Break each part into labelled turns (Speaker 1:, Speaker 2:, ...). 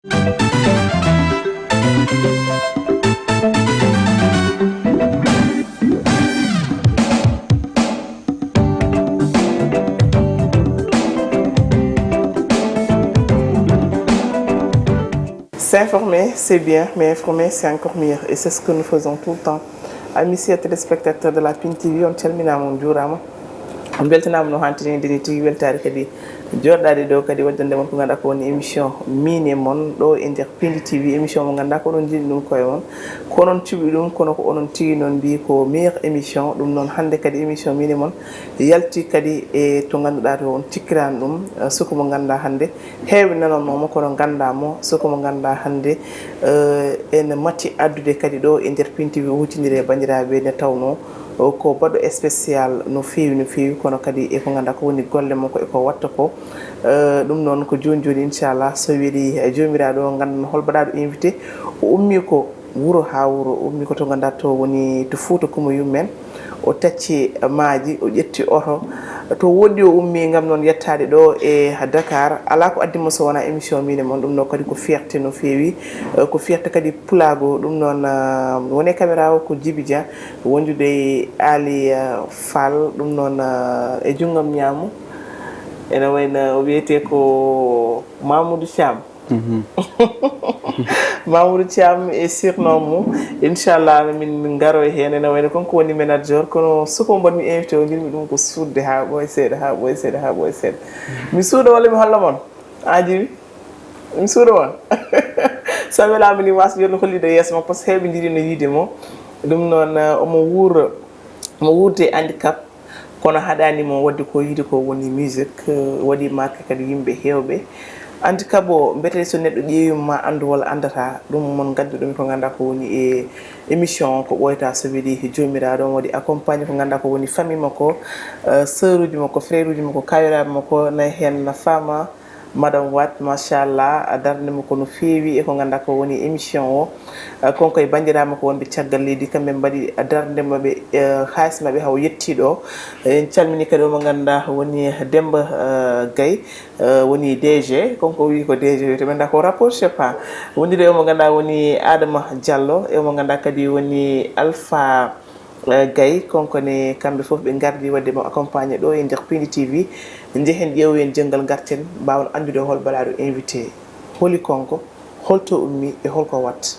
Speaker 1: S'informer, c'est bien, mais informer, c'est encore mieux. Et c'est ce que nous faisons tout le temps. Amis téléspectateurs de la PIN TV, on termine mon jour. On beltanama no hantini deni tigi weltare kadi jordade do kadi waddande mon ko ganda ko woni émission mine mon do e nder Pindi TV émission mo ganda ko don jini dum koy on ko non cibi dum kono ko onon tigi non bi ko meilleure émission dum non hande kadi émission mine mon yalti kadi e to ganduda to on tikkiran dum suko mo ganda hande heewi nanon mo ko non ganda mo suko mo ganda hande en matti addude kadi do e nder Pindi TV wutindire bandirabe ne tawno ko bado spécial no feewi kono kadi e ko ganda ko woni golle mo ko e ko watta ko dum non ko joni inchallah so weli jomiraado gandan holbadaado invité o ummi ko wuro ha wuro ummi ko to ganda to woni to Fouta Kumo yummen o tacci maaji o ƴetti oto to wodi o ummi ngam non yettade do e Dakar ala ko addi mo so wona émission mine mon dum no kadi ko fierté no feewi ko fierté kadi pulago dum non woni caméra o ko Djibidia wonjude Ali Fall dum non e jungam nyaamu ena wayna o wiete ko Mamoudou Thiam Mamoudou Thiam e surnom mo inchallah min garo hen ena wayna konko woni manager kono suko bon mi invité o ngirmi dum ko sudde ha boy seeda mi suudo wala mi holla mon aji mi suudo won sabela mi was yon hollide yes mo parce que hebi ndiri no yide mo dum non mo wuurde handicap kono hadani mo wadde ko yide ko woni musique wadi marque kadi yimbe hewbe handicap o mbete so neddo ƴeewima andu wala andata dum mon gaddu dum ko ganda ko woni e émission ko boyta so weli jomiraado wadi accompagner ko ganda ko woni famille mako sœuruji mako frèruji mako kayiraɓe mako na hen na fama madame Wat machallah darde mo ko no feewi e ko ganda ko woni émission o konko e bandirama ko wonbe tiagal leydi kambe mbadi darde mabbe haas mabbe haw yetti do en calmini kadi mo ganda woni Demba Gay woni DG konko wi ko DG to benda ko rapport je sais pas woni de mo ganda woni Adama Diallo e mo ganda kadi woni Alpha Gay konko ne kambe fof be gardi wadde mo accompagner do e nder Pindi TV njehen ƴeewen jengal garten bawon andude hol balaado invité holi konko holto ummi e holko wat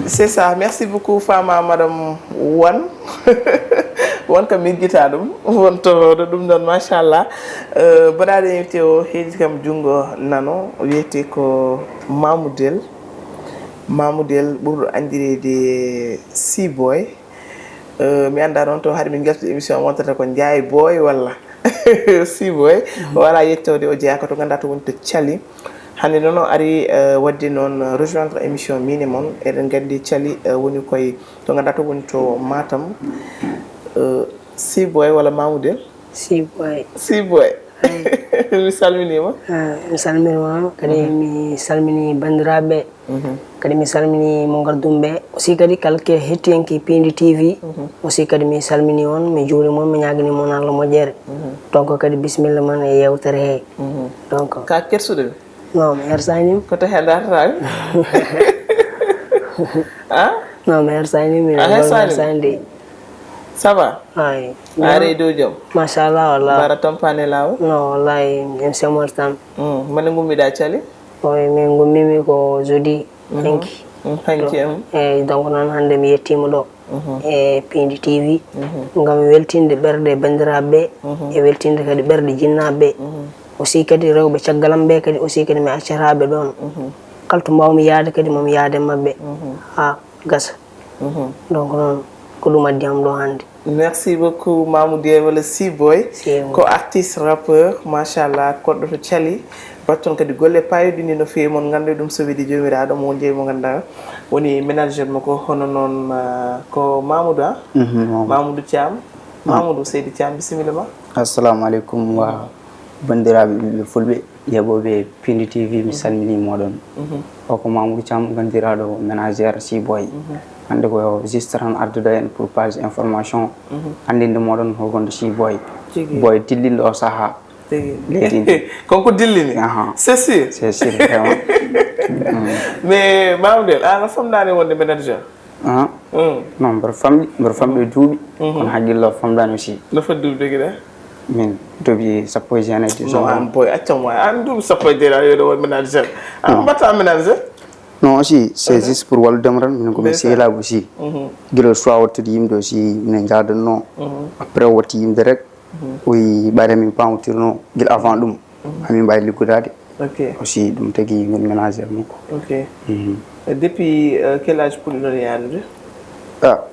Speaker 1: c'est ça merci beaucoup Fama madame Wan won kam min gita dum won to dum don machallah badaade invité o heedi kam jungo nano wiete ko Mamoudel ɓurɗo andirede C-boy mi anda noon to haade min gartu émission wontata ko Ndiaye boy walla C-boy wala yettode o jeeyaka to ganda to woni to Thiali hande noon o ari wadde noon rejoindre émission mine mon eɗen gandi Thiali woni koye to ganda to woni to Matam C-boy walla Mamoudel C-boy mi salminima
Speaker 2: mi salminima kadi mi salmini bandiraɓe kadi mi salmini mo gardumɓe aussi kadi kala ke hettiyanke Pindi TV aussi kadi mi salmini on mi juuri mon mi ñagani mon Allah moƴƴere donc kadi bisimilla man e yewtere he donc
Speaker 1: ka kersude
Speaker 2: non mi hersanima
Speaker 1: koto hedatata
Speaker 2: non mi hersanima hersande
Speaker 1: ça va
Speaker 2: ay
Speaker 1: are do jom
Speaker 2: machallah wallah
Speaker 1: bara tampane law
Speaker 2: non wallahi en semortam
Speaker 1: man ngummida Thiali
Speaker 2: oy min gummimi ko jeudi hanki donc noon hande mi yettima ɗo e Pindi TV ngam weltinde ɓerde bandiraɓe e weltinde kadi ɓerde jinnaɓe aussi kadi rewɓe caggalam ɓe kadi aussi kadi mi accataɓe ɗon kala to mbawmi yaade kadi momi yaade mabɓe ha gasa donc noon ko ɗum addi am ɗo hande
Speaker 1: merci beaucoup Mamoudou wala C-boy ko artiste rappeur machallah kodɗo to Thiali batton kadi golle payodini no feewi mon ganda dum so widi jomiraado mo jeey mo ganda woni manager mako hono non ko Mamoudou Mamoudou Thiam Mamoudou Seydi Thiam bismillah
Speaker 3: assalamu alaikum wa bandiraɓe fulɓe yaɓoɓe Pindi TV mi salmini moɗon o ko Mamoudou Thiam gandiraɗo manager C-boy hande ko juste tan ardude en pour page information andinde moɗon ho gonde C-boy boy dillinde o saha leydi
Speaker 1: konko dillini c'est sûr
Speaker 3: vraiment
Speaker 1: mais Mamoudel ana famɗani wonde manager
Speaker 3: non mboɗo famɗi duuɓi kono haqqillo famɗani aussi
Speaker 1: no foti duuɓi joguiɗa
Speaker 3: min duuɓi sappo e jeenayyi
Speaker 1: non an boy accam way an duuɓi sappo e jeeɗa yoɗo won manager an mbatta manager
Speaker 3: non aussi c'est juste pour walludema tan minen komin sehilaɓe aussi guila soit wattude yimde aussi minen jadanno après o watti yimde rek oyi ɓayde min pamotirno guila avant ɗum hamin mbawi liggudade aussi ɗum tagui min ménagére makko
Speaker 1: depuis quel âge puɗɗiɗon yadude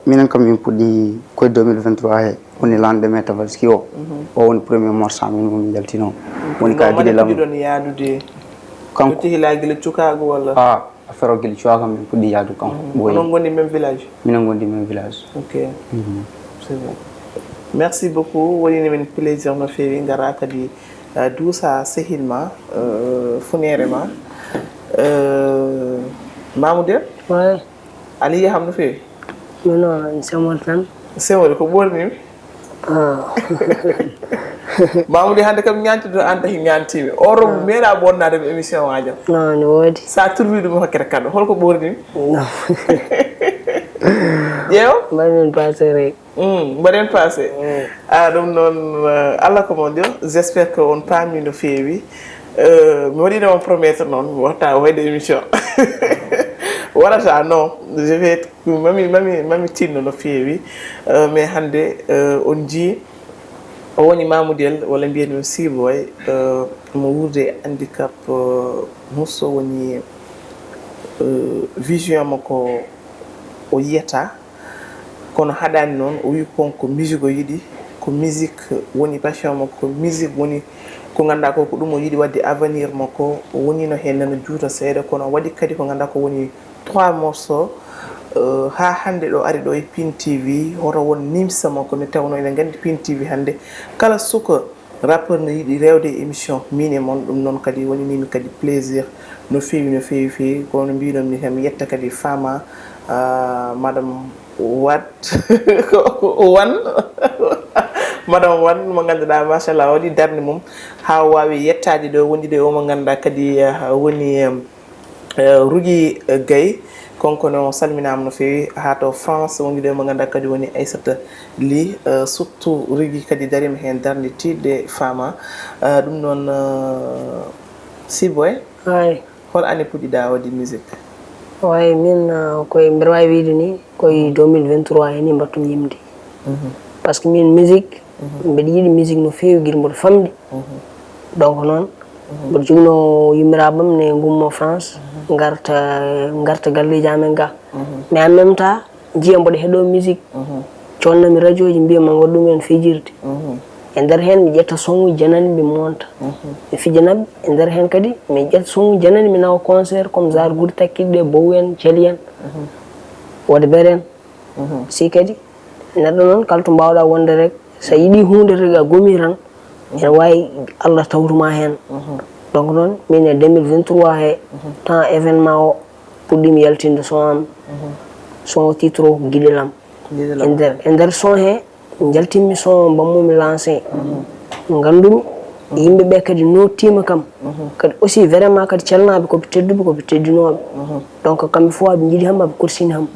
Speaker 3: minen kam min puɗɗi koye 2023 he woni lendemain tabaski o woni premier morceau min momin jaltino woni ka guiɗe lam
Speaker 1: puɗɗiɗon yadude kanko hila guila cukago walla
Speaker 3: affaire o guila cuwaka min puɗɗi yaadu kanko
Speaker 1: onon gondi même village
Speaker 3: minen gondi même village
Speaker 1: c'est bon merci beaucoup wonini min plaisir no fewi gara kadi duusa sehilma funere ma Mamoudel ali yaham no fewi
Speaker 2: non semol tan
Speaker 1: semol ko ɓornimi Mamoudel hande kam ñantido an tahi ñantimi o robo meeɗa bonnade mi émission majam
Speaker 2: non ne woodi
Speaker 1: sa turwi ɗum hokkete kaɗo holko ɓornimi ƴeew
Speaker 2: mbaɗen passé rek
Speaker 1: mbaɗen passé ɗum noon Allah ko mon dio j'espère que on paami no feewi mi waɗinoma promettre noon mi watta wayde émission waɗata non je vais mami tinno no feewi mais hannde on jii o woni Mamoudel walla mbiyen ɗum Siboy mo wurde handicap musso woni vision makko o yiyata kono haɗani noon o wi konko musique o yiɗi ko musique woni passion makko musique woni ko ganduɗa ko ɗum o yiɗi wadde avenir makko o woni no hen nano juuta seeɗa kono waɗi kadi ko ganduɗa ko woni 3 morceaux ha hande ɗo ari ɗo e Pin TV hoto won nimsa makko nde tawno enen gandi Pin TV hande kala suka rappeur no yiɗi rewde émission min e moon ɗum noon kadi woni nimi kadi plaisir no fewi kono mbiɗon ni tan mi yetta kadi fama madame madame Wan mo ganduɗa machallah waɗi darde mum ha wawi yettade ɗo woni ɗo omo ganduɗa kadi woni Rougui Gaye konko no salminama no fewi ha to France woni ɗo mo ganduɗa kadi woni Aissata Ly surtout Rougui kadi darima hen darde tidde fama ɗum noon Siboy hol année puɗɗiɗa waɗi musique
Speaker 2: way min koye mbiɗa wawi wiide ni koye 2023 heni mbattum yimde par ce que min musique mbiɗa yiiɗi musique no fewi guila mboɗo famɗi donc noon mboɗo jogino yimmiraɓam ne gummo France garta galleji amen ga mais en même temps jiya mboɗo heeɗo musique connami radio ji mbiyama waɗ ɗumen fijirde e nder hen mi ƴetta son uji janani mi monta mi fijanaɓe e nder hen kadi mi ƴetta son uji janani mi nawa concert comme genre guuri takkilɗe bow en ceeli en wode beren si kadi neɗɗo noon kala to mbawɗa wonde rek sa yiiɗi hunde rek a gomi tan ene wawi Allah tawtuma hen donc noon min e 2023 he temps événement o puɗɗimi yaltinde son am son o titre o guiɗelam e nder son he jaltinmi son bammumi lancé gandumi yimɓeɓe kadi nottima kam kadi aussi vraiment kadi calnaɓe koɓe tedduɓe koɓe teddinoɓe donc kamɓe fo aɓe jiiɗi ham aɓe korsini ham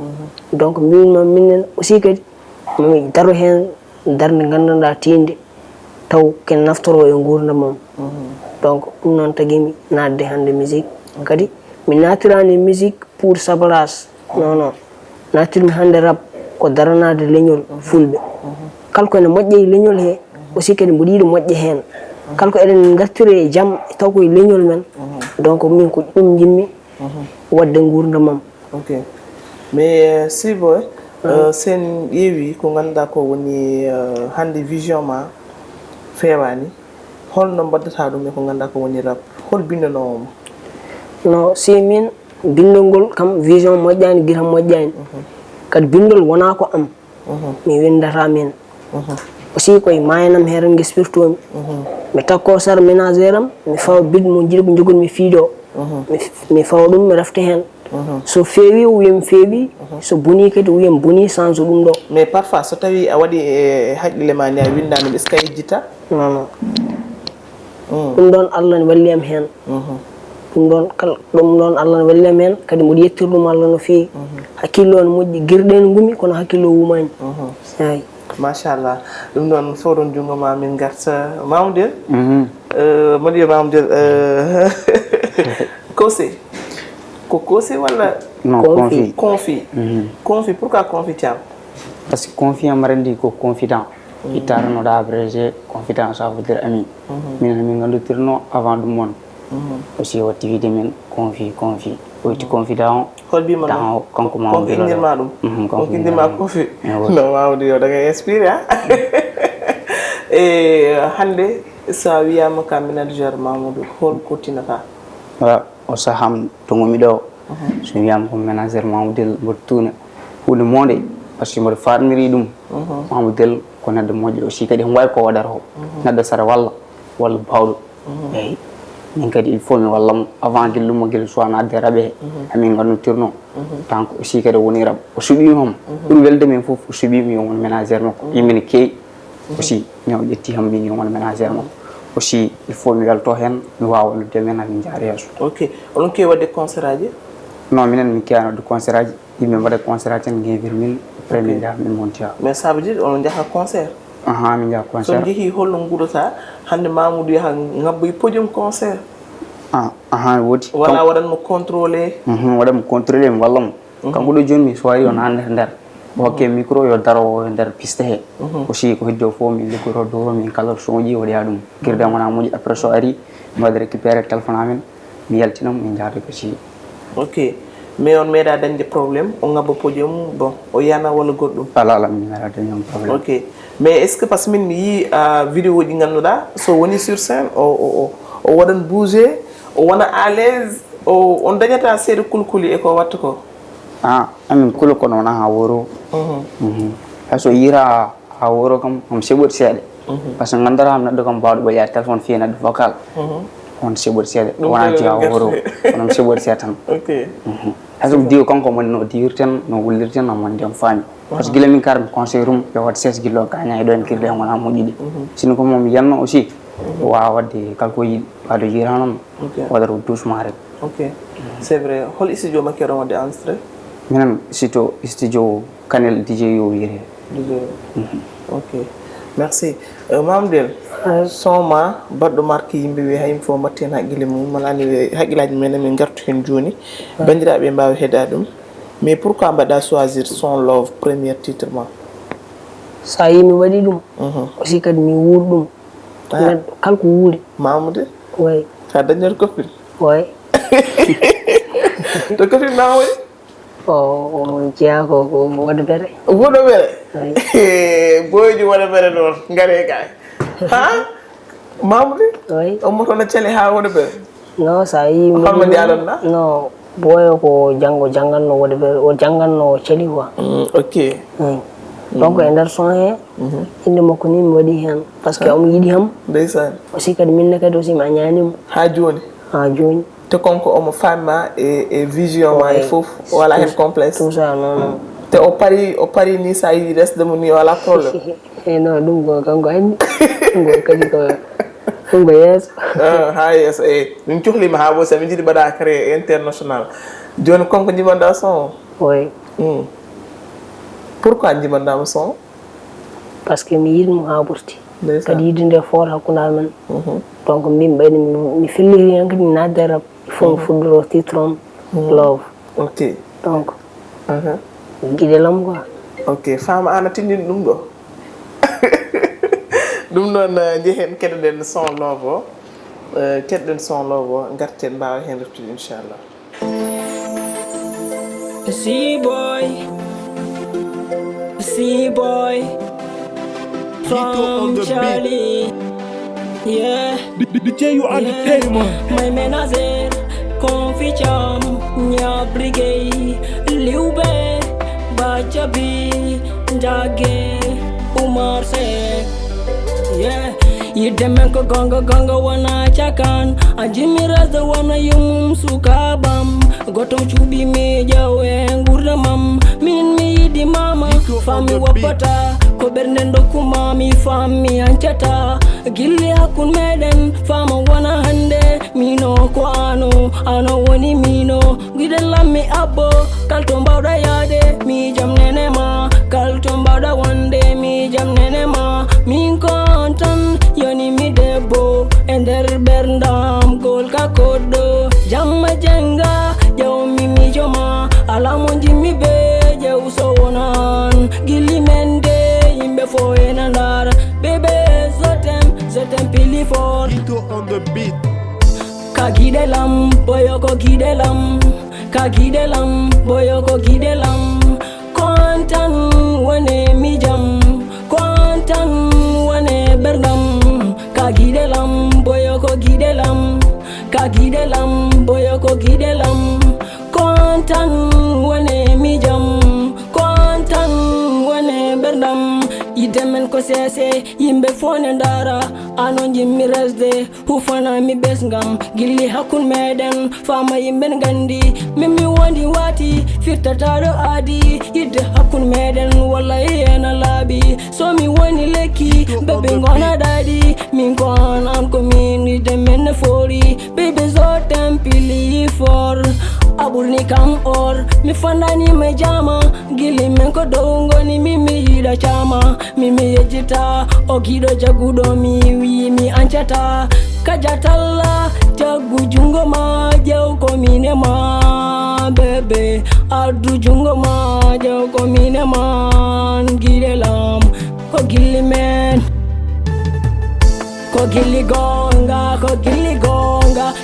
Speaker 2: donc mbinoon minen aussi kadi mami daro hen darde gandanɗa tinde taw ken naftoro e gurdam mom donc ɗum noon taguimi nadde hande musique kadi mi natirani musique pour sablage non natirmi hande rap ko daranade leñol fulɓe kala ko ene moƴƴe e leñol he aussi kadi mboɗo yiiɗi moƴƴe hen kala ko eɗen gartire jaam taw koye leñol men donc min ko ɗum jimmi wadde gurdam mam
Speaker 1: mais Siboy sen ƴeewi ko ganduɗa ko woni hande vision ma fewani holno mbaddata ɗum e ko ganduɗa ko woni rap hol bindanowoma
Speaker 2: no si min bindol kam vision moƴƴani guita moƴƴani kadi bindol wona ko am mi windata min aussi koye mayanam heran guespirtomi mi takko sar ménagére am mi fawa bid mo jiiɗi ko jogonmi fiiɗo mi fawa ɗum mi rafta hen so feewi wiyam feewi so boni kadi wiyam boni sans ɗum ɗo.
Speaker 1: mais parfois so tawi a waɗi haqqille ma ni a windani est ce que a yejjita?
Speaker 2: non non ɗum ɗon Allah ne walliyam hen ɗum ɗon kala ɗum ɗon Allah ne walliyam hen kadi mboɗo yettir ɗum Allah no feewi hakkillo ne moƴƴi guirɗe ne gumi kono hakkillo wumani eyi
Speaker 1: machallah ɗum ɗon fof ɗon jungo ma min garta Mamoudel mbaɗi yo Mamoudel Kosé ko Kosé walla
Speaker 3: non
Speaker 1: confi confi pourquoi confi Thiam?
Speaker 3: parce que confiant marandi ko confident itaranoɗa abrégé confident ça veut dire ami min gandutirno avant ɗum mon aussi o activité min confi oyti confident
Speaker 1: hol bima
Speaker 3: tan kanko
Speaker 1: konko indirma ɗum konko indirma confi non Mamoudou yo da ngay inspiré ha e hande sa wiyama ka manager Mamoudou hol kotinata?
Speaker 3: wala o saham to ngomi ɗo so wiyama ko manager Mamoudel mboɗo tuuna hunde monde par ce que mboɗo farmiri ɗum Mamoudel ko neɗɗo moƴƴo aussi kadi wawi ko waɗata ko neɗɗo saɗa walla bawɗo eyyi min kadi il faut mi wallamo avant gillumo guel sowana adde raɓe amin gandutirno tant que aussi kadi woni raɓ o suuɓimam ɓuuri welde men foof o suuɓimi yo won ménagére makko yimɓe ne keewi aussi min o ƴetti ham mbimi yo won ménagére makko aussi il faut mi welto hen mi wawa wallude men amin jaara yeeso.
Speaker 1: ok onon kewi wadde concert aji?
Speaker 3: non minen mi kewani wadde concert aji yimɓe mbaɗa concert aji tan guinvir min après min jaha min montiya.
Speaker 1: mais ça veut dire onon jaaha concert?
Speaker 3: min jaha concert.
Speaker 1: so jeehi holno guurata hande Mamoudou yaha ngabboye podium concert?
Speaker 3: woodi
Speaker 1: walla waɗanmo contrôlé?
Speaker 3: waɗanmo contrôlé mi wallamo kanko ɗo joni mi soiri on hande nder o hokke micro yo daro nder piste he aussi ko heddi o fof min liggoto dowro min kala son ji waɗoya ɗum guirɗe wona moƴƴi après so ari mi waɗa récupéré téléphone amen mi yaltinamo min jaade aussi.
Speaker 1: ok mais on meeɗa dañde probléme o ngabba podium bon o yana walla goɗɗum?
Speaker 3: ala min meeɗa dañde probléme.
Speaker 1: ok mais est ce que par ce que min mi yii vidéo ji ganduɗa so woni sur scène o waɗan bougé o wona à l'aise on dañata seeɗa kulkuli e ko watta ko?
Speaker 3: amin kula kono wona ha woro hayso yira ha woro kam seɓoɗi seeɗa par ce que gandaram neɗɗo kam mbawɗo ɓoya téléphone fiye neɗɗo vocal on seɓoɗi seeɗa wona jeeya woro onon seɓoɗi seeɗa tan hayso diwo kanko moni no diwirten no wullirten no moni ndiyam faami par ce que guila min kar mi conseil rum yo wat 16 guillo gaña e ɗo en kirde hen wona moƴƴiɗi sino ko momi yanno aussi wawa wadde kala ko yiiɗi waɗo yiranoma waɗata doucement rek.
Speaker 1: ok c'est vrai hol studio makko oɗon wadde enregistré?
Speaker 3: minen studio Kanel DJ yo wiyete.
Speaker 1: ok merci Mamoudel son ma baɗɗo marque yimɓe wi ha yimɓe fof mbatten haqqille mum malani haqqillaji men min gartu hen joni bandiraɓe mbawi heeɗa ɗum mais pourquoi mbaɗa choisir son love premier titre ma?
Speaker 2: sa yi mi waɗi ɗum aussi kadi mi wuuri ɗum neɗɗo kala ko wuuri
Speaker 1: Mamoudou
Speaker 2: way
Speaker 1: sa dañat copine?
Speaker 2: way
Speaker 1: to copine ma waɗi?
Speaker 2: o jeeya ko waɗa bere
Speaker 1: woɗo bere boyji waɗa bere ɗon gaare kay ha Mamoudou
Speaker 2: way
Speaker 1: omo toon cele ha waɗa bere?
Speaker 2: non sa yi
Speaker 1: Hamadi aɗanna?
Speaker 2: non boyo ko jangganno waɗa bere o jangganno celi quoi.
Speaker 1: ok
Speaker 2: donc e nder son he inde makko ni mi waɗi hen par ce que omo yiiɗi ham
Speaker 1: ndeysan
Speaker 2: aussi kadi minne kadi aussi mi a ñanimo
Speaker 1: ha joni te konko omo famma e vision ma e fof wala hen complexe
Speaker 2: tout ça non
Speaker 1: te o pari ni sa yiɗi resdemo ni wala probléme
Speaker 2: e non ɗum ko kanko anndi ɗum ko kadi ko ɗum ko yeeso
Speaker 1: ha yeeso min cohlima ha bo sa min jiiɗi mbaɗa créé international joni konko jimanɗa son
Speaker 2: oui
Speaker 1: pourquoi jimandama son?
Speaker 2: par ce que mi yiɗimo ha ɓurti kadi yiide nde fort hakkude amen donc mbimi ɓayde mi felliri hen kadi mi nadde rab il faut mi fuɗɗoro titre on love
Speaker 1: ok
Speaker 2: donc guiɗelam quoi
Speaker 1: ok fama an a tindini ɗum ɗo ɗum noon jeehen keɗoɗen son love o keɗoɗen son love o garten mbawa hen reftude inchallah.
Speaker 4: See boy from Charlie, yeah.
Speaker 5: DJ you entertainment.
Speaker 4: My manager, Confi Cham, Nya Brigade, Liube, Bachabi, Jage, Umar Se, yeah. Yidemen ko gonga wana chakan Anjimi raza wana yumum sukabam Gotom chubi me jawe nguramam Min mi yidi mama Fami wapata Ko bernendo kumami fami anchata Gili hakun meden Fama wana hande Mino ko ano woni mino Gidela mi abo Kalton bawda yade Mi jam nene ma Kalton bawda wande Mi jam nene ma Min kontan Yoni mi debo Ender berndam Gol ka kodo Jamma jenga Jaw mi joma Alamonji mi be Jaw sowonan Gili mende Imbe fo enandar Bebe zotem pili for
Speaker 5: Tito on the beat.
Speaker 4: Kagidelam, boyoko gidelam Kagidelam, boyoko gidelam Kontan wane mijam Kontan wane berdam Kagidelam, boyoko gidelam Kagidelam, boyoko gidelam Kontan wane mijam Kontan wane berdam Idemen ko sese yimbe fone ndara anon jimmi resde hufana mi besngam gilli hakun meden fama yimbe ngandi mimi wondi wati firtatado adi yidde hakun meden walla yena labi so mi woni leki bebe ngona dadi min kon an ko min idemen fori bebe zo tempili for aburni kam or mi fandani me jama gilli men ko dongoni mimi yida chama mimi yejita ogido jagudo mi wi mi anchata kajatalla jagu jungo ma jaw ko minema bebe adu jungo ma jaw ko minema gidelam ko gilli men ko gilli gonga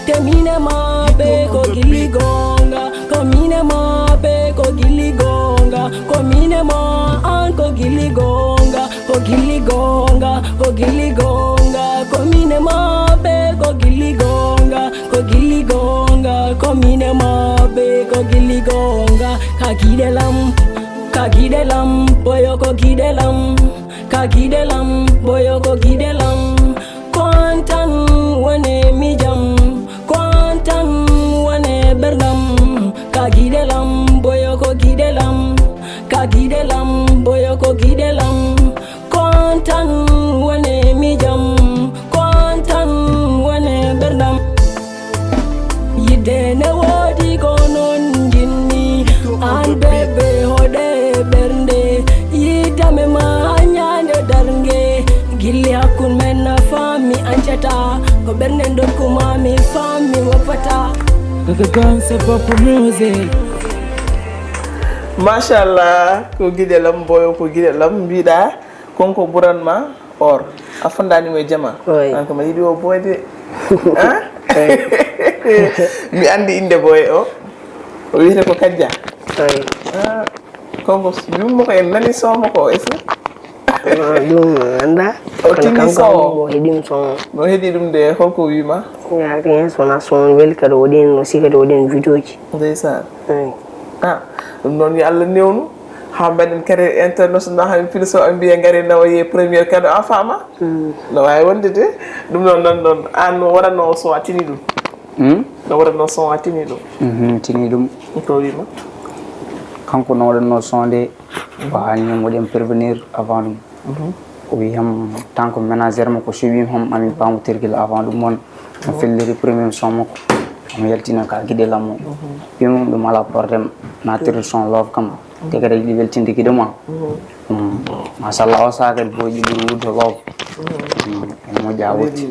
Speaker 4: temine ma be ko gilli gonga ko mine ma be ko gilli gonga ko mine ma an ko gilli gonga ko gilli gonga ko gilli gonga ko mine ma be ko gilli gonga ko gilli gonga ko mine ma be ko gilli gonga kagidelam boyo ko gidelam kagidelam boyo ko gidelam kontan wane mijam kontan wane berdam kagidelam boyo ko gidelam kagidelam boyo ko gidelam kontan wane mijam kontan wane berdam yidene wodi konon jinni an bebe hode bernde yidame ma nyande darnge gilli hakun men fami anchata ko bernde ndon kumami fami wapata
Speaker 5: The dance pop music.
Speaker 1: Mashallah ko gidelam boyo ko gidelam bida konko buranma or afandani me jama an ko yidi o boyde ha mi andi inde boy o wiite ko kajja konko dum ko en nani somo ko esa
Speaker 2: dum anda
Speaker 1: o tini so
Speaker 2: hedim son
Speaker 1: no hedi dum de holko wima
Speaker 2: ya rien sona son wel kado odin no sikado odin video ji
Speaker 1: ndeysan dum non ya Allah newnu ha baden kare international ha filso ambiye ngare nawaye premier kado afama no way wonde de dum non an warano so atini dum no warano so atini dum
Speaker 3: tini dum
Speaker 1: ko wima
Speaker 3: kanko no warano sonde wa ni modem prévenir avant oui ham tant que manager mako suivi ham ami pamu tergil avant dum mon felliri premier son mako am yaltina ka gidelam yum dum ala portem nature son love kam tegere li weltinde gidema masallah o sagal boji buru to love mo jawoti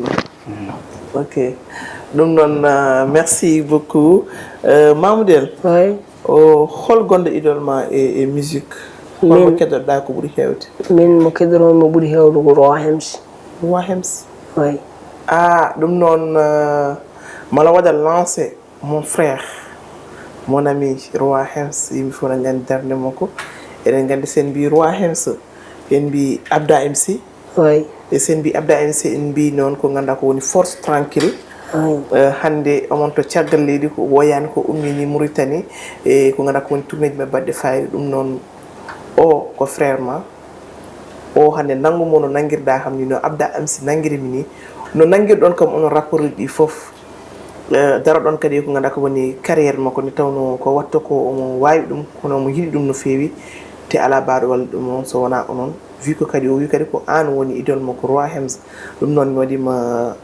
Speaker 1: ok dum non merci beaucoup Mamoudel
Speaker 2: oui
Speaker 1: o hol gonde idol ma e musique mo kedda ko buri hewde
Speaker 2: min mo kedro mo buri hewdo ko Rohems
Speaker 1: oui dum non mala wada lancer mon frère mon ami Rohems yimi fona ngandi darde mako eden ngandi sen bi Rohems en bi Abda MC
Speaker 2: oui
Speaker 1: e sen bi Abda MC en bi non ko nganda ko woni force tranquille hande amon to tiagal leydi ko woyani ko ummini Mauritanie e ko nganda ko woni tournéji me badde fayri dum non o ko frère ma o hande nangumo no nangirda kam ni no abda am si nangirimi ni no nangirɗon kam onon rapport ɗi fof dara ɗon kadi ko ganduɗa ko woni carrière makko ni tawno ko watto ko omo wawi ɗum kono omo yiɗi ɗum no feewi te ala baɗo walla ɗum noon so wona onon vu ko kadi o wi kadi ko an woni idole makko Roi Hems ɗum noon mi waɗima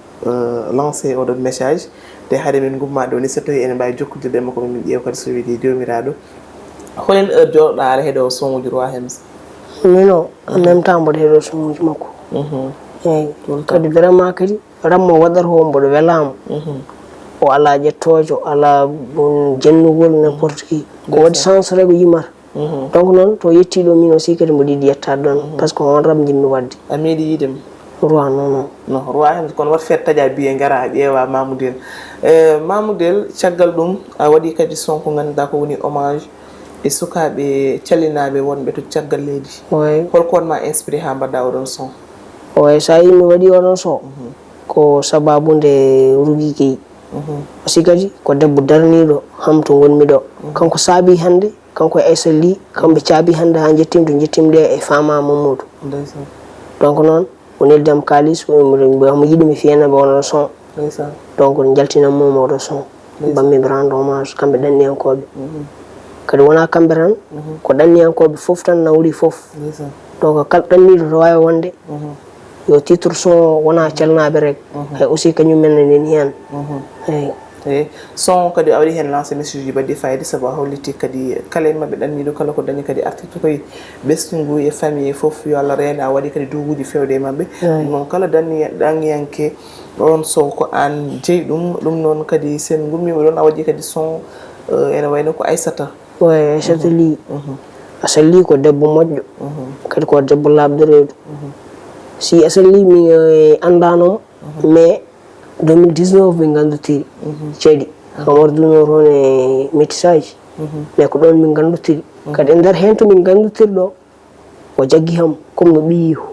Speaker 1: lancé oɗon message te haade min gumma ɗo ni so tawi ene mbawi jokkodirde makko min ƴeew kadi so wiide jomiraɗo holen heure joɗɗa ara heeɗo son uji Roi Hems
Speaker 2: mino en même temps mboɗo heeɗo son uji makko eyyi kadi vraiment kadi rammo waɗata o mboɗo welama o ala ƴettojo ala jennugol n'importe qui ko waɗi sens rego yimata donc noon to yettiɗo min aussi kadi mboɗo yiɗi yettade ɗon par ce que on ram jimmi wadde
Speaker 1: a meeɗi yiidema
Speaker 2: Roi non
Speaker 1: Roi Hems kono wat feet taƴa biye gara a ƴeewa Mamoudel Mamoudel caggal ɗum a waɗi kadi son ko ganduɗa ko woni hommage e sukaɓe callinaɓe wonɓe to caggal leydi holko wonma inspiré ha mbadda oɗon son
Speaker 2: sa yi mi waɗi oɗon son ko sababude Rougui Gueye aussi kadi ko debbo darniɗo ham to gonmi ɗo kanko saabi hande kanko Aissa Ly kamɓe caabi hande ha jettim to jettimɗe e Fama Mamadou donc noon o neldam kalis mo yiɗi mi fiyanaɓe oɗon son donc ne jaltinanmomo oɗon son bammi mi rendre hommage kamɓe ɗanniyankoɓe kadi wona kamɓe tan ko ɗanniyankoɓe foof tan nawri foof donc kala ɗanniɗo to wawi wonde yo titre son wona calnaɓe rek hay aussi kañum men nen hen
Speaker 1: eyyi son kadi a waɗi hen lancé message ji baɗɗi fayida saabu a holliti kadi kala en mabɓe ɗanniɗo kala ko dañi kadi artirta koye ɓesgungu e famille foof yo Allah reena a waɗi kadi duuɓuji fewde e mabɓe non kala ɗanniyanke on son ko an jeeyi ɗum noon kadi sen gummima ɗon a waɗi kadi son ene wayno ko Aissata
Speaker 2: Aissata Ly Aissata Ly ko debbo moƴƴo kadi ko debbo labde reedu si Aissata Ly mi andanom mais 2019 min gandotiri ceeɗi kam warduno toon e métissage mais ko ɗon min gandotiri kadi e nder hen to min gandotiri ɗo o jaggi ham comme no ɓiyiho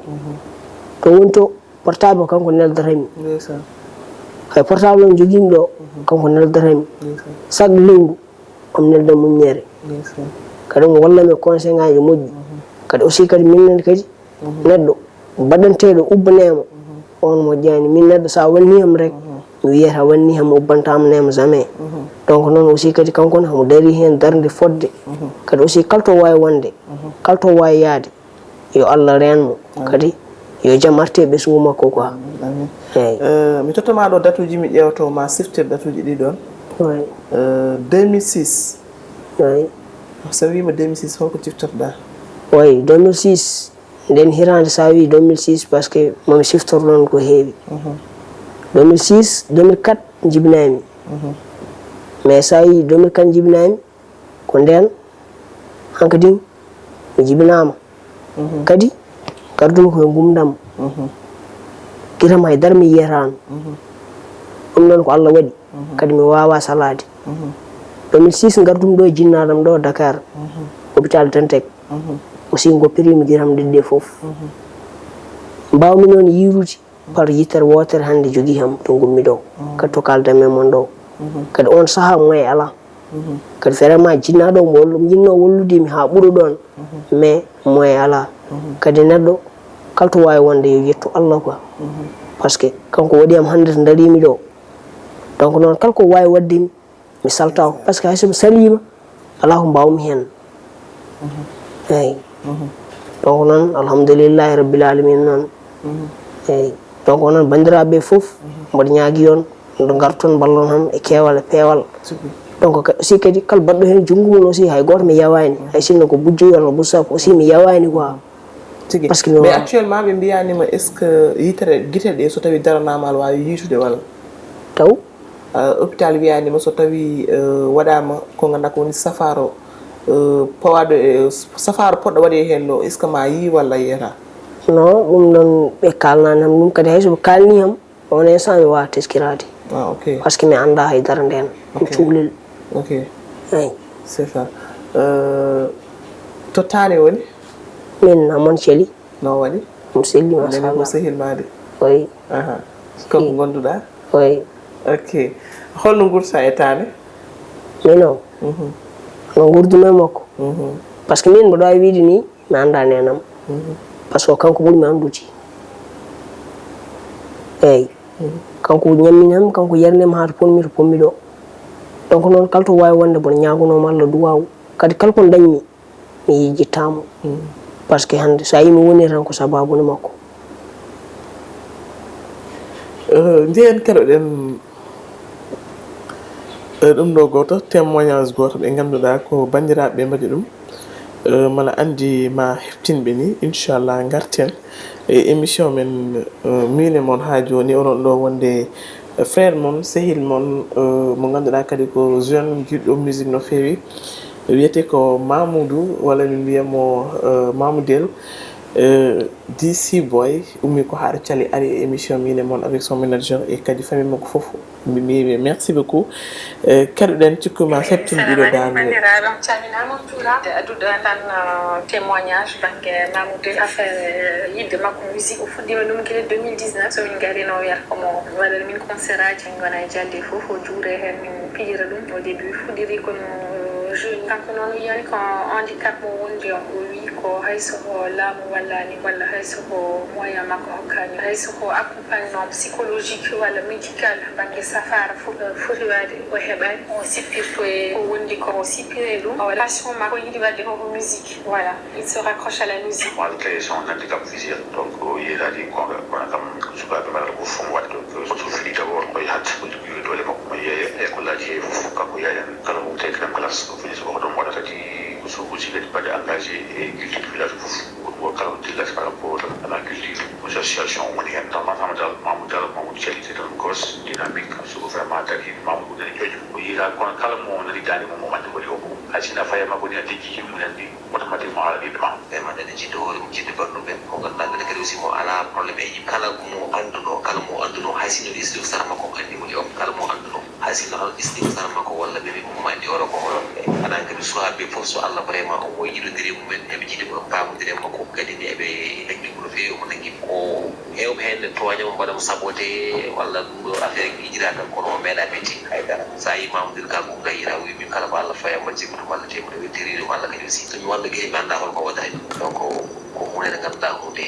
Speaker 2: to woni to portable kanko neldatami hay portable on joguimi ɗo kanko neldatami chaque lewru omo nelda muñere kadi omo wallami conseil ngaji moƴƴi kadi aussi kadi minnene kadi neɗɗo baɗanteɗo ubbanema on moƴƴani min neɗɗo sa wanniyam rek mi wiyata wanniyam ubbantama nema jamais donc noon aussi kadi kankone hamo dari hen darde fodde kadi aussi kala to wawi wonde kala to wawi yaade yo Allah renmo kadi yo jaam arte ɓesgu makko quoi
Speaker 1: eyyi mi tottama ɗo datuji mi ƴewto ma siftir datuji ɗi ɗon 2006 so wima 2006 holko ciftorɗa
Speaker 2: 2006 nden hirande sa wi 2006 par ce que mami siftor noon ko heewi 2006 2004 jibinami mais sa yi 2004 jibinami ko nden hankadi mi jibinama kadi gardumi koye gumdam guitam haydara mi yiyatano ɗum noon ko Allah waɗi kadi mi wawa salade 2006 gardumi ɗo jinnadam ɗo Dakar hôpital Dantec aussi goppirimi guitam ɗiɗɗe foof mbawmi noon yirude par yitere wotere hande jogui ham to gummi ɗo kadi to kaldame mon ɗo kadi on saaha moye ala kadi vraiment jinnaɗo mi jinno walludimi ha ɓuura ɗon mais moye ala kadi neɗɗo kala to wawi wonde yo yettu Allah quoi par ce que kanko waɗi am hande to darimi ɗo donc noon kala ko wawi waddemi mi saltaw par ce que hay somi salima ala ko mbawmi hen eyyi donc noon alhamdoulillahi rabbil alamin noon eyyi donc noon bandiraɓe foof mboɗo ñaagui on ndo garton ballon ham e keewal e peewal donc aussi kadi kala baɗɗo hen junggo mum aussi hay goto mi yawani hay sinno ko bujjoyi walla bussapo aussi mi yawani quoi
Speaker 1: parce que mais actuellement ɓe mbiyanima est ce que yitere guite ɗe so tawi daranama aɗa wawi yitude walla
Speaker 2: taw
Speaker 1: hôpital wiyanima so tawi waɗama ko ganduɗa ko woni safaro powado safaro poɗɗo waɗe hen ɗo est ce que ma yi walla yiyata
Speaker 2: non ɗum ɗon ɓe kalnani ham ɗum kadi hay soɓe kalni ham on instant mi wawa teskirade
Speaker 1: ok
Speaker 2: par ce que mi anda haydara nden ɗum cuhlel
Speaker 1: ok
Speaker 2: eyyi
Speaker 1: c'est ça to tane woni
Speaker 2: min amon celi
Speaker 1: no waɗi
Speaker 2: ɗum selli
Speaker 1: ko
Speaker 2: machallah
Speaker 1: sehilmade
Speaker 2: oui
Speaker 1: koko gonduɗa
Speaker 2: oui
Speaker 1: ok holno gurta e tane
Speaker 2: min o no gurduno makko par ce que min mboɗo wawi wiide ni mi anda nenam parce que kanko ɓuri mi andude eyyi kanko ñamminam kanko yarnima ha to ponmi ɗo donc noon kala to wawi wonde bono ñagonoma Allah duwaw kadi kala kon dañmi mi yejjittamo par ce que hande sa yimi woni tan ko sababude makko
Speaker 1: ndiyen keɗoɗen ɗum ɗo goto témoignage goto ɓe ganduɗa ko bandiraɓe mbaɗi ɗum mala andi ma heftinɓe ni inchallah garten e émission men mine moon ha joni onon ɗo wonde frère moon sehil moon mo ganduɗa kadi ko jeune jiɗɗo musique no fewi wiyete ko Mamoudou walla min mbiyamo Mamoudel DC Boy ummi ko haɗo cali ari émission mine moon avec son manager et kadi famille makko foof mbi merci beaucoup kaɗuɗen cikkuma septine ɗiɗo dande
Speaker 6: bandiraɓe calminama juurade addude tan témoignage banque Mamoudou affaire yidde makko musique o fuɗɗima ɗum guila 2019 somin garino wiyata komo waɗata min concert aji gona e jalde foof o juure hen min pijira ɗum au début fuɗɗiri kono jeune kanko noon wiyani ko handicap mo wondi on o wi ko hay soko laamu wallani walla hay soko moyen makko hokkani hay soko accompagnement psychologique walla médical bangue safara fof foti wade o heɓani o sippirto e ko wondi ko o sippire ɗum passion makko yiɗi wadde koko musique voilà il se raccroche à la musique
Speaker 7: malgré son handicap visuel donc o yeeɗaɗi kono kam sukaɓe mbaɗata ko fof wadde so fiɗi d' abord koye hat ko jogui dole makko mo yeeya école aji he fof kanko yayan kala mo tekram classe ko fini soko ɗon waɗa kadi so aussi kadi mbaɗe engagé e culture village fof ko kala ko dillata par rapport à la culture association woni hen tan mamadou Thiali c'est un gosse dynamique soko vraiment tagi Mamoudou nani joƴo o yiira kono kala mo nani dani mo momande woni o hay sina faye makko ni a dejjiji mum nandi automatiquement ala ɗiɗo ma vraiment nani jiɗɗo hoore mum jiɗɗo barɗo ɓen ko ganduɗa ɓene kadi aussi mo ala probléme e yimɓe kala mo anduno hay sino isdi ko sara makko andi woni o kala mo anduno hay sino isdi ko sara makko walla ɓeɓe mo andi oro ko hono anan kadi sukaɓe fof so Allah vraiment omo yiɗodiri mumen eɓe jiiɗi ko pamodire makko kadi ni eɓe nangui ko no fewi omo nangui ko hewɓe hen towañamo mbaɗamo saboté walla ɗum ɗo affaire ijira tan kono o meeɗa metti haydara sa yi Mamoudou ka ko gayira o wimi kala ko Allah fayama jiggoto walla temude wettiri ɗum Allah kadi aussi somi walla gueyi mi anda holko waɗani donc ko hunde ganduɗa hunde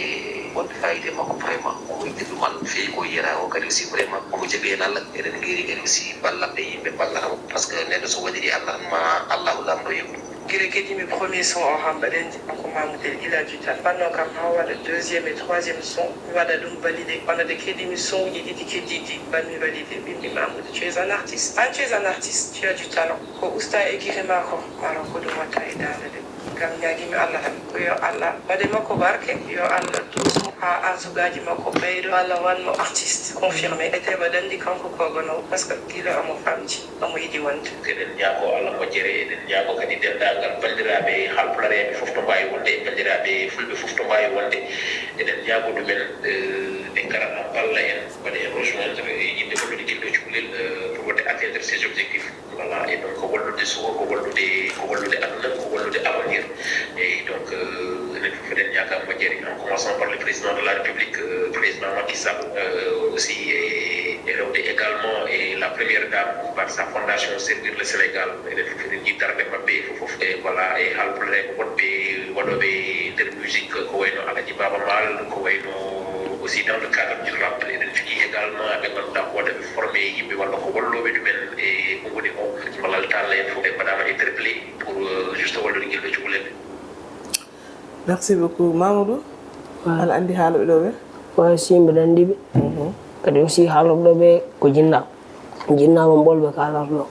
Speaker 7: wonde fayide makko vraiment omo yiɗi ɗum Allah no fewi ko yiyata o kadi aussi vraiment omo jaaɓi hen Allah eɗen gueeri kadi aussi ballanɓe yimɓe ballatamo par ce que neɗɗo so waɗiri Allah ma Allahu lamɗo yewɗum
Speaker 8: Guilé mes premiers sons en Rambaden, en Mamoudel, il a du talent. Pendant qu'on a le deuxième et troisième son, on va valider. On a des crédits, mais son, il dit qu'il dit, va nous valider. Bimbi Mamoudel, tu es un artiste. Ah, tu es un artiste, tu as du talent. Ko usta e giremako, alors ko dum wata e dande de. Gam ñaagimi Allah tan ko yo Allah waɗe makko barke yo Allah duusmo ha arsugaji makko ɓeydo Allah wanmo artiste confirmé e teɓa dandi kanko kogonowo par ce que gila omo famji omo yiɗi wonde
Speaker 7: eɗen ñaago Allah moƴƴere eɗen ñaago kadi dendagal bandiraɓe halpulareɓe fof to mbawi wonde bandiraɓe fulɓe fof to mbawi wonde eɗen ñaago ɗumen ɓe garat balla en waɗe rejoindre yimɓe gollude guilɗo cukalel pour waɗde atteindre ses objectifs voilà et donc ko wallude suwo ko wallude aduna ko wallude avenir et donc enen fof eɗen ñaaka moƴƴere en commençant par le président de la république président Macky Sall aussi et rewde également et la première dame par sa fondation Servir le Sénégal eɗen fof eɗen jiddarde mabɓe fof et voilà et halpulare ko wonɓe waɗoɓe nder musique ko wayno Alaji Baba Mal ko wayno aussi dans le cadre du rap eɗen jogui également ɓe ganduɗa ko waɗaɓe formé yimɓe walla ko walloɓe ɗumen e ko woni o malal talla en fof ɓe mbaɗama interpellé pour juste wallude guilɗo cukalel.
Speaker 1: Merci beaucoup Mamoudou. Aɗa andi haaloɓe ɗo ɓe?
Speaker 2: Wa si mbiɗa andi ɓe kadi aussi haaloɓe ɗo ɓe ko jinnama ɓolɓe ko haalata ɗo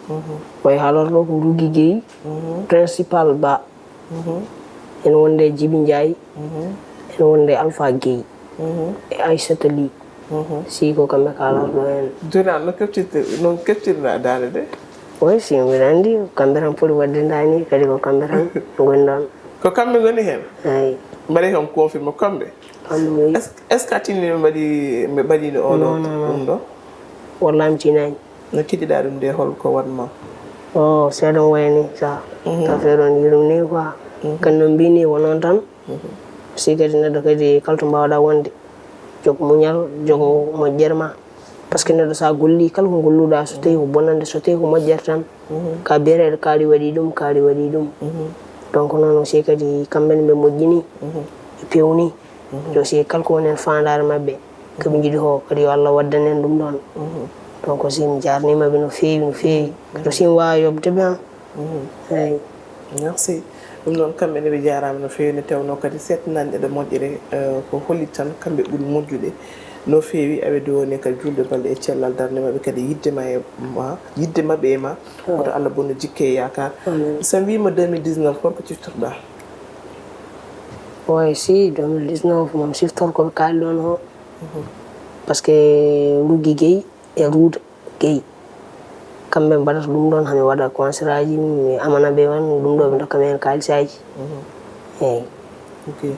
Speaker 2: way haalata ɗo ko Rougui Gueye principal ba ene wonde Djibi Ndiaye ene wonde Alpha Gueye e Aissata Ly si ko kamɓe ko haalata ɗo hen
Speaker 1: joni an no keftirɗa dande de
Speaker 2: way si mbiɗa andi kamɓe tan poti wadde dani kadi ko kamɓe tan goni ɗon
Speaker 1: ko kamɓe goni hen
Speaker 2: eyi
Speaker 1: mbaɗe kam confirme kamɓe est ce que a tinni ɓe ɓaɗino oɗo ɗum ɗo
Speaker 2: wallahi mi tinani
Speaker 1: no kiɗiɗa ɗum de holko watma
Speaker 2: o seeɗon wayni sa affaire on yiɗum ni quoi kadi no mbini ko noon tan si kadi neɗɗo kadi kala to mbawɗa wonde jogo muñal jogo moƴƴere ma par ce que neɗɗo sa golli kala ko golluɗa so tawi ko bonande so tawi ko moƴƴere tan ka biyeteɗo kaari waɗi ɗum donc noon aussi kadi kamɓene ɓe moƴƴini ɓe pewni aussi kala ko wonen fandare mabɓe koɓe jiiɗi ko kadi yo Allah waddanen ɗum ɗon donc aussi mi jarnimaɓe no feewi kadi aussi mi wawa yobde ɓe an eyyi
Speaker 1: merci ɗum noon kamɓe ne ɓe jarama no feewi ne tewno kadi settanande ɗe moƴƴere ko holli tan kamɓe ɓuuri moƴƴude no feewi aɓe dowoni kadi julde balɗe e cellal darde mabɓe kadi yidde mabɓe e ma oto Allah bonno jikke e yakar so wima 2019 holko ciftorɗa
Speaker 2: ouais si 2019 moom siftor koɓe kaali ɗon o par ce que Rugui Gueye e Rouda Gueye kamɓe mbaɗata ɗum ɗon hami waɗa concert aji mi amana ɓe wan ɗum ɗo ɓe dokka men kalisaji eyyi
Speaker 1: ok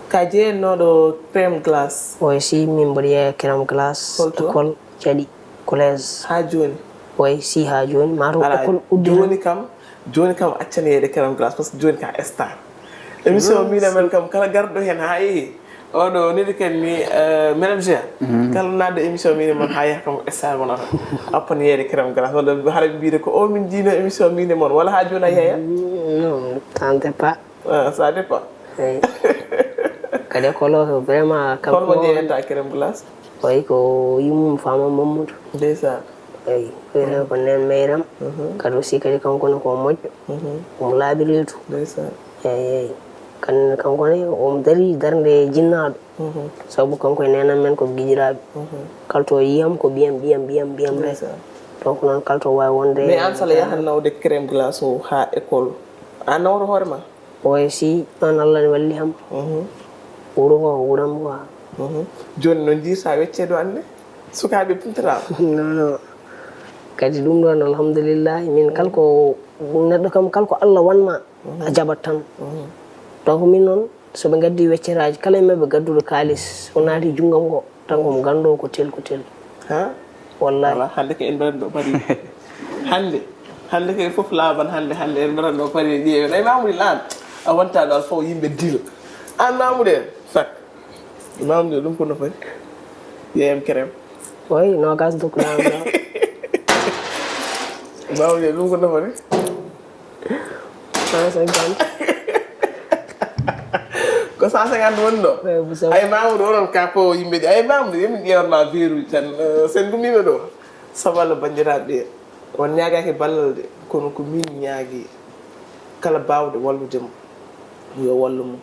Speaker 1: ka jeeyatnoɗo crème glace
Speaker 2: ouais si min mbaɗi yeeya crème glace école Thiaɗi collège
Speaker 1: ha joni
Speaker 2: ouais si ha joni mato école uddi
Speaker 1: joni kam accane yeeyde crème glace par ce que joni ka star émission mine men kam kala garɗo hen ha yeehi oɗo nidi ken ni manager kala nadde émission mine mon ha yaha kam star wonata appan yeeyde crème glace walla haɗa mbiyde ko o min jiino émission mine mon walla ha joni a yeeya
Speaker 2: non ça ne dépend
Speaker 1: ça dépend
Speaker 2: kadi école o vraiment
Speaker 1: holmo jeeyanta crème glace
Speaker 2: way ko yimmum fama Mamadou
Speaker 1: ndeysan
Speaker 2: eyyi wiyete ko nen mayram kadi aussi kadi kankone ko moƴƴo omo laaɓi reedu
Speaker 1: ndeysan
Speaker 2: eyyi kankone omo dari darde jinnaɗo saabu kanko e nenan men ko guiƴiraɓe kalto yiyam ko ɓiyam rek donc noon kalto wawi wonde
Speaker 1: mais an sala yahan nawde crème glace o ha école an nawdo hoorema
Speaker 2: oye si on Allah ne walli ham wuro ko wuram quoi
Speaker 1: joni no jirta weccede anne sukaɓe pumtata
Speaker 2: non kadi ɗum ɗon alhamdulillah min kalko neɗɗo kam kalko Allah wanma a jaɓat tan donc min noon soɓe gaddi wecceraji kala e mabɓe gadduɗo kalis o naati junggam ko tan komo gando ko tel
Speaker 1: ha
Speaker 2: wallahi
Speaker 1: hande ko en mbaɗat ɗo pari hande ko foof laaban hande en mbaɗat ɗo pari ƴeewen ay Mamoudou an a wonta ɗo al faw yimɓe dila an Mamoudou en sak Mamoudou ɗum ko no fari yeyam crème
Speaker 2: oui nogas donc
Speaker 1: Mamoudou ɗum ko no fari
Speaker 2: 150
Speaker 1: ko 150 woni ɗo ay Mamoudou onon ka po yimɓe ɗi ay Mamoudou yemin ƴewanma veruji tan sen gummima ɗo saballa bandiraɓe ɗe on ñagaki ballal de kono ko min ñaagui kala bawde walludemo yo wallu mum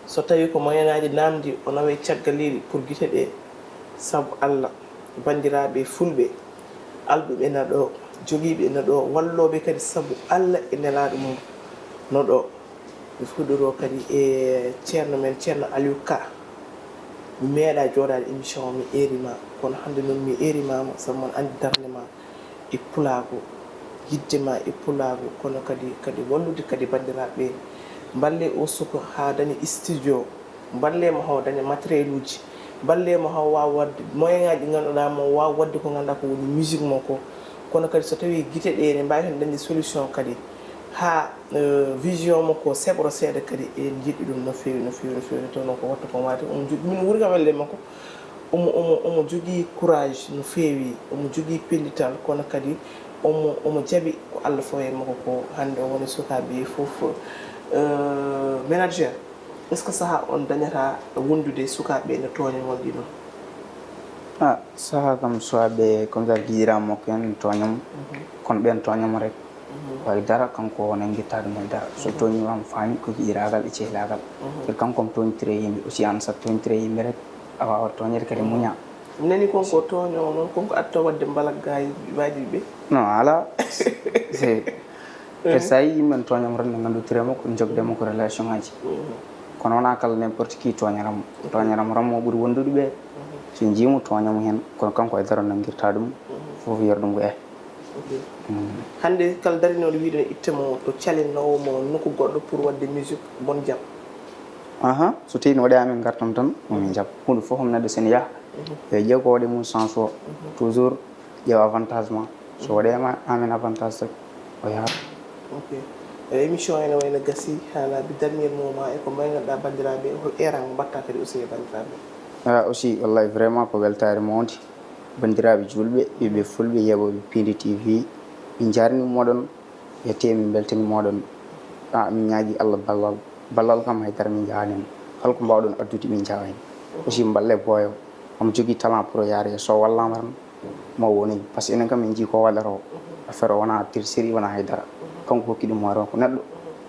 Speaker 1: so tawi ko moyen aji namdi o nawe caggaliɗi pour guite ɗe saabu Allah bandiraɓe fulɓe alɓeɓe na ɗo joguiɓe na ɗo walloɓe kadi saabu Allah e nelaɗo mum no ɗo mi fuɗɗoro kadi e ceerno men ceerno Aliou Ka mi meeɗa joɗade émission o mi erima kono hande noon mi erimama saabu mon andi darde ma e pulago yiddema e pulago kono kadi wallude kadi bandiraɓe balle o suka ha dañi studio ballemo haw daña matériel uji ballemo haw wawa wadde moyen ngaji ɗi ganduɗa mo wawa wadde ko ganduɗa ko woni musique mo ko kono kadi so tawi guite ɗe ne mbawi hen dañde solution kadi ha vision mo ko seɓro seeɗa kadi en jiɗɗi ɗum no fewi taw noon ko watta ko wati omo jogui min wuuri kam elle makko omo jogui courage no fewi omo jogui pellital kono kadi omo jaaɓi ko Allah fawi makko ko hande o woni sukaɓe foof manager est ce que saaha on dañata wondude sukaɓe no toñamol ɗiɗon
Speaker 3: saaha kam sukaɓe comme ça guiɗirama makko en toñamo kono ɓen toñamo rek way dara kanko wonen guittade men dara so toñimama faami ko guiɗiragal e cehlagal kadi kanko mo toñitire yimɓe aussi an sa toñitire yimɓe rek a wawa toñede kadi muña
Speaker 1: nani konko toño noon konko atta wadde mbalaggaji waji ɓe
Speaker 3: non ala kadi sa yi yimɓe toñamo tan ne gandutirema ko jogdema ko relation ngaji kono wona kala n'importe qui toñaram rammo ɓuuri wondude ɓe so jiimo toñamo hen kono kanko e dara nanguirta ɗum foof yero ɗum ko
Speaker 1: hande kala darinoɗo wiide ittemo to calinnowomo nokku goɗɗo pour wadde musique bon jaam
Speaker 3: so tawi no waɗi amin gartam tan momin jaab hunde foof om neɗɗo sene yaaha yo ƴeew ko waɗi mum sens o toujours ƴeew avantage ma so waɗema amin avantage tak o yaha
Speaker 1: émission ene wayno gassi ha laabi dernier moment e ko may ganduɗa bandiraɓe hol eran mbatta kadi aussi e bandiraɓe
Speaker 3: aussi wallahi vraiment ko weltare mawde bandiraɓe julɓe ɓiɓe fulɓe yeɓoɓe Pindi TV min jarnimoɗon yette min beltanimoɗon min ñaagui Allah ballal kam haydara min jahanen kala ko mbawɗon addude min jawa hen aussi balle boyo am jogi talent pour yaare so wallama tan mo woni par ce que enen kam min ji ko wallata o affaire o wona tir série wona haydara kanko hokki ɗum hoore ko neɗɗo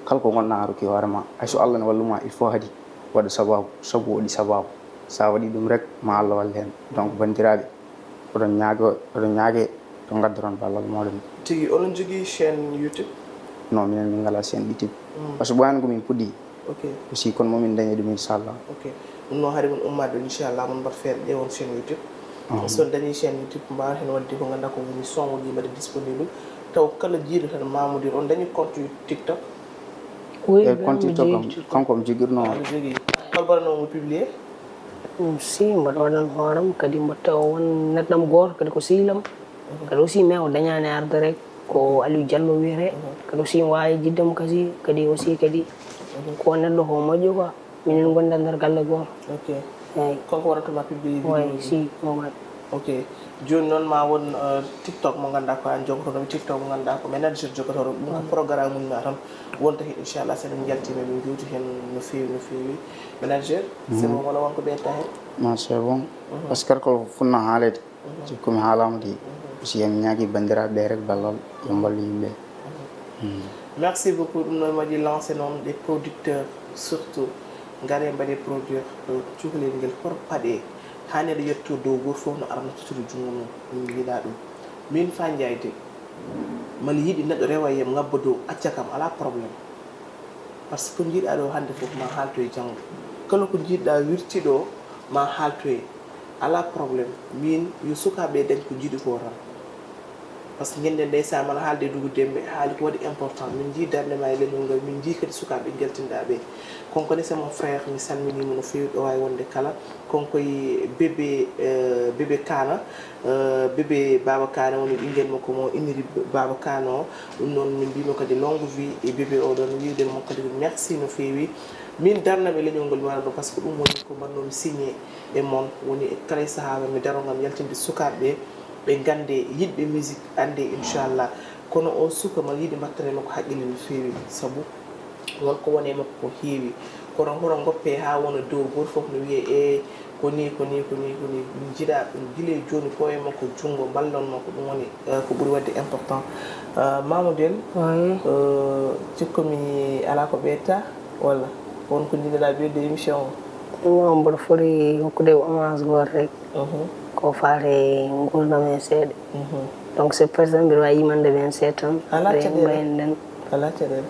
Speaker 3: kala ko gonɗa rokki hoorema hayso Allah ne walluma il faut hadi waɗa sababu sabu waɗi sababu sa waɗi ɗum rek ma Allah walle hen donc bandiraɓe oɗon ñaague to gaddoron ballal moɗon
Speaker 1: tigi onon jogui chaîne YouTube
Speaker 3: non minen min ngala chaîne YouTube par ce que ɓoyani komin puɗɗi
Speaker 1: ok
Speaker 3: aussi kono momin dañi ɗum inchallah
Speaker 1: ok ɗum noon haade mon ummade inchallah mon mbat feere ƴewon chaîne YouTube so dañi chaîne YouTube mbawa hen wadde ko ganduɗa ko woni son uji mbaɗa disponible taw kala jiiɗo tan Mamoudou on dañi compte TikTok
Speaker 2: oui
Speaker 3: compte TikTok kanko mi jogirno
Speaker 1: aɗa jogui hol mbaɗano mo publier
Speaker 2: si mbaɗa waɗan hooram kadi mbatta o won neɗɗam goto kadi ko sihilam kadi aussi mais o dañani arde rek ko Aliou Diallo wiyete kadi aussi wawi jiddemo kadi aussi kadi ko neɗɗo ko moƴƴo quoi minen gonde nder galle goto
Speaker 1: ok
Speaker 2: eyyi
Speaker 1: konko waɗatoma publier
Speaker 2: oui si mo waɗi
Speaker 1: ok joni noon ma won TikTok mo ganduɗa ko an jogotoɗo TikTok mo ganduɗa ko manager jogotoɗo ɗum ko programme mum tan wonta hen inchallah sen jaltima min jewti hen no fewi manager c'est bon wala wonko ɓeyta hen
Speaker 3: non c'est bon par ce que ko funna haalede komi haalama de aussi en ñaagui bandiraɓe rek ballal yo ballu yimɓe
Speaker 1: merci beaucoup ɗum noon waɗi lancé noon des producteurs surtout gaare mbaɗe produire cukalel ngel por paɗe haneɗo yetto dow goto foof no arana totude jungo mum min yiiɗa ɗum min fa jayde mala yiiɗi neɗɗo rewa yem ngabba dow acca kam ala probléme par ce que ko jiiɗa ɗo hande foof ma haaltoye janggo kala ko jiiɗɗa wirtiɗo ma haaltoye ala probléme min yo sukaɓe dañ ko jiiɗi ko tan par ce que ñande ndeysan mala haalde dugudemɓe haali ko waɗi important min jii darde ma e leñol ngal min jii kadi sukaɓe geltinɗaɓe konko ne c'est mon frère mi salminimo no fewi ɗo wawi wonde kala konkoye bébé Kana bébé Baba Kana woni ɓinguel makko mo inniri Baba Kana o ɗum noon min mbimo kadi longue vie e bébé oɗon wiwden mo kadi merci no fewi min darnam e leñol ngol mi waɗa ɗo par ce que ɗum woni ko mbannomi signé e moon woni kala sahaba mi daro gam yaltinde sukaɓeɓe ɓe gande yiɗɓe musique ande inchallah kono o suka ma yiiɗi mbattane makko haqqille no fewi saabu wonko woni makko ko heewi kono hono goppe ha wona dow goto foof no wiye e koni min jiiɗa guila joni ko e makko junggo ballonno ko ɗum woni ko ɓuuri wadde important Mamoudou cikkomi ala ko ɓeyta walla wonko jiɗaɗa ɓeyde émission
Speaker 2: o mboɗo foti hokkude hommage goto rek ko faate gurdam hen seeɗa donc c'est par exemple mbiɗa wawi yimande ɓen seeɗa tan mbayen nden
Speaker 1: ala caɗele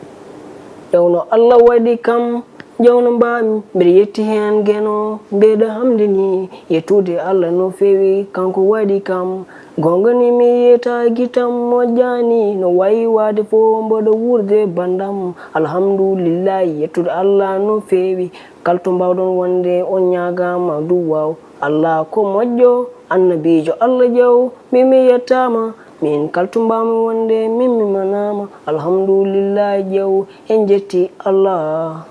Speaker 2: ƴewno Allah waɗi kam ƴewno mbami mbiɗa yetti hen gueno mbeɗa hamdini yettude Allah no fewi kanko waɗi kam gongani mi yeta guitam moƴƴani no wayi wade fo mboɗo wurde bandam alhamdulillahi yettude Allah no fewi kalto mbawɗon wonde on ñagama duwaw Allah ko moƴƴo annabijo Allah jaw mimi yettama min kaltumbami wonde min mi manama alhamdulillah jaw en jetti Allah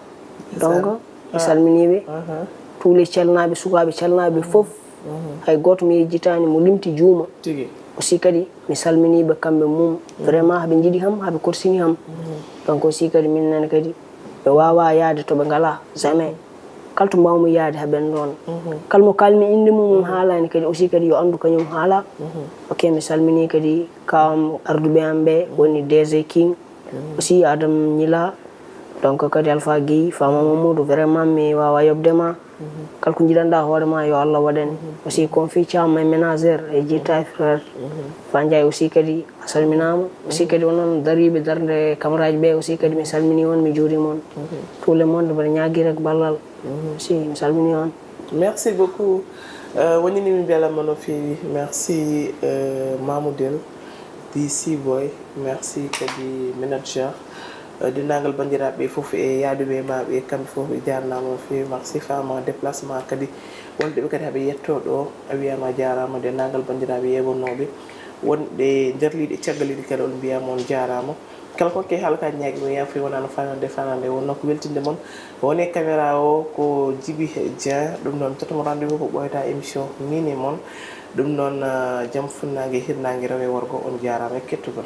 Speaker 2: donc mi salminiɓe tous les calnaɓe sukaɓe calnaɓe foof hay goto mi yejjitani mo limti juuma aussi kadi mi salminiɓe kamɓe mum vraiment haɓe jiiɗi ham haɓe korsini ham donc aussi kadi min nane kadi ɓe wawa yaade toɓe ngala jamais kalto mbawmi yaade haɓen ɗon kalmo kalmi inde mum haalani kadi aussi kadi yo andu kañum haala ok mi salmini kadi kawam arduɓe am ɓe woni DG King aussi Adam Ñila donc kadi Alpha Guèye Fama Mamadou vraiment mi wawa yobdema kala ko jiɗanɗa hoorema yo Allah waɗane aussi confi Thiam e ménagére e jitta frère Fandiaye aussi kadi a salminama aussi kadi onon dariɓe darde camaraji ɓe aussi kadi mi salmini on mi juurima on tout le monde mbaɗa ñagui rek ballal si mi salmini on
Speaker 1: merci beaucoup wonini mi belama no fewi merci Mamoudou di Siboy merci kadi manager dendagal bandiraɓe foof e yaaduɓe maɓe kamɓe foof e jarnama no fewi merci fama déplacement kadi wonɓe kadi haaɓe yetto ɗo a wiyama jarama dendagal bandiraɓe yewonnoɓe wonɓe nder liiɗe caggal liɗi kadi on mbiyama on jarama kala kokke haalaka ñaagui mo yafoy wonano fanande wonno ko weltinde moon woni caméra o ko Djiby Dieng ɗum noon tottamo rendez-vous ko ɓoyata émission min e moon ɗum noon jaam funnague hirnague rewe worgo on jarama e kettugol.